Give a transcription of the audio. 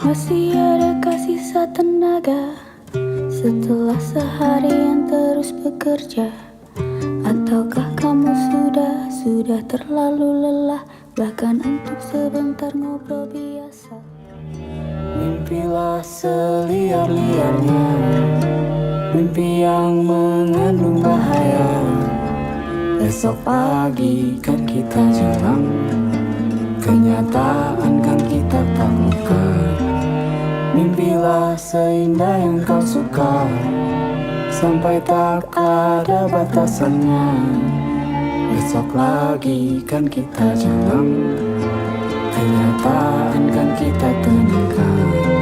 Masih adakah sisa tenaga setelah seharian terus bekerja? Ataukah kamu sudah terlalu lelah, bahkan untuk sebentar ngobrol biasa? Mimpilah seliar-liarnya, mimpi yang mengandung bahaya. Besok pagi kan kita jalan, kenyataan kan kita taklukkan. Mimpilah seindah yang kau suka, sampai tak ada batasannya. Besok lagi kan kita jalan, kenyataan kan kita tenangkan.